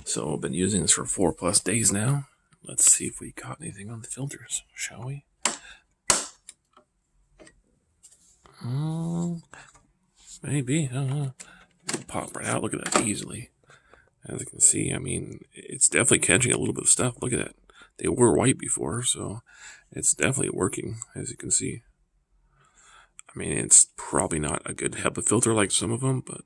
So I've been using this for 4+ days now. Let's see if we caught anything on the filters, shall we? Maybe. Pop right out. Look at that easily. As you can see, I mean, it's definitely catching a little bit of stuff. Look at that. They were white before, so it's definitely working, as you can see. I mean, it's probably not a good HEPA filter like some of them, but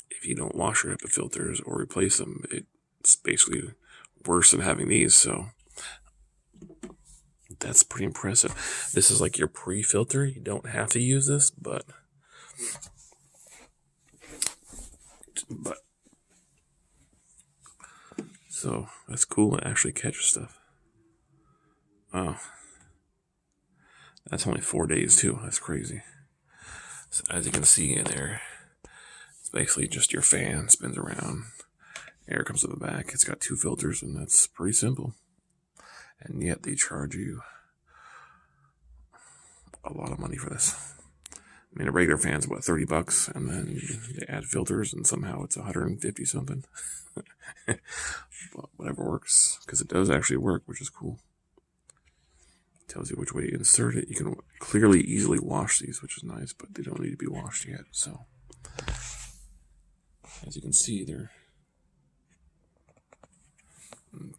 if you don't wash your HEPA filters or replace them, it's basically worse than having these, so that's pretty impressive. This is like your pre-filter. You don't have to use this, but so that's cool. It actually catches stuff. Oh, that's only 4 days too. That's crazy. So as you can see in there, it's basically just your fan spins around. Air comes to the back. It's got 2 filters, and that's pretty simple. And yet they charge you a lot of money for this. I mean, a regular fan's about $30, and then they add filters, and somehow it's 150 something. But whatever works, because it does actually work, which is cool. It tells you which way to insert it. You can clearly easily wash these, which is nice, but they don't need to be washed yet. So, as you can see, they're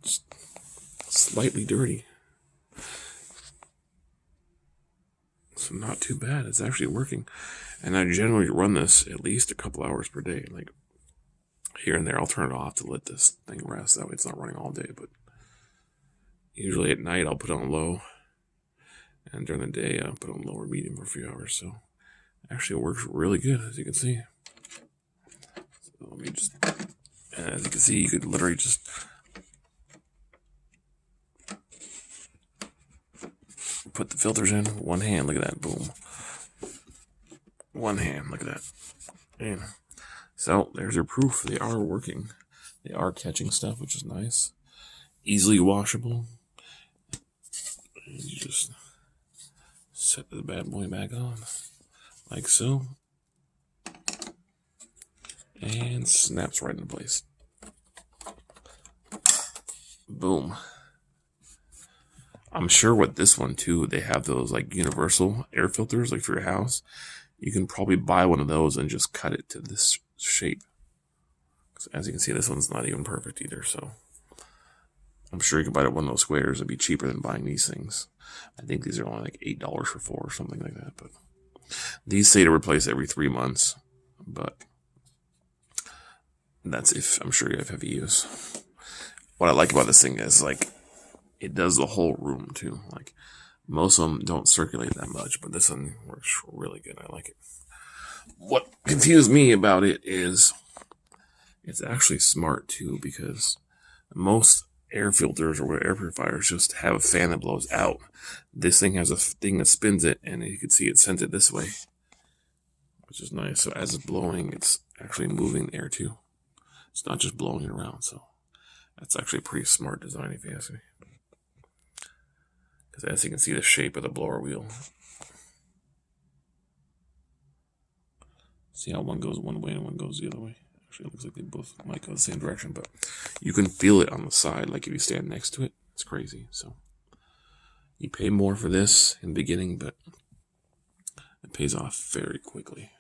just slightly dirty. So not too bad. It's actually working. And I generally run this at least a couple hours per day. Like here and there, I'll turn it off to let this thing rest. That way it's not running all day. But usually at night, I'll put it on low. And during the day, I'll put it on low or medium for a few hours. So actually it works really good, as you can see. So let me just, as you can see, you could literally just put the filters in one hand. Look at that. Boom. One hand. Look at that. And so there's your proof. They are working. They are catching stuff, which is nice. Easily washable. And you just set the bad boy back on. Like so. And snaps right into place. Boom. I'm sure with this one too, they have those like universal air filters, like for your house. You can probably buy one of those and just cut it to this shape. As you can see, this one's not even perfect either. So I'm sure you can buy one of those squares. It'd be cheaper than buying these things. I think these are only like $8 for 4 or something like that. But these say to replace every 3 months. But that's if I'm sure you have heavy use. What I like about this thing is like it does the whole room too. Like most of them don't circulate that much, but this one works really good. I like it. What confused me about it is it's actually smart too, because most air filters or air purifiers just have a fan that blows out. This thing has a thing that spins it, and you can see it sends it this way, which is nice. So as it's blowing, it's actually moving the air too. It's not just blowing it around. So that's actually a pretty smart design, if you ask me. Because as you can see, the shape of the blower wheel. See how one goes one way and one goes the other way? Actually, it looks like they both might go the same direction, but you can feel it on the side, like if you stand next to it. It's crazy. So you pay more for this in the beginning, but it pays off very quickly.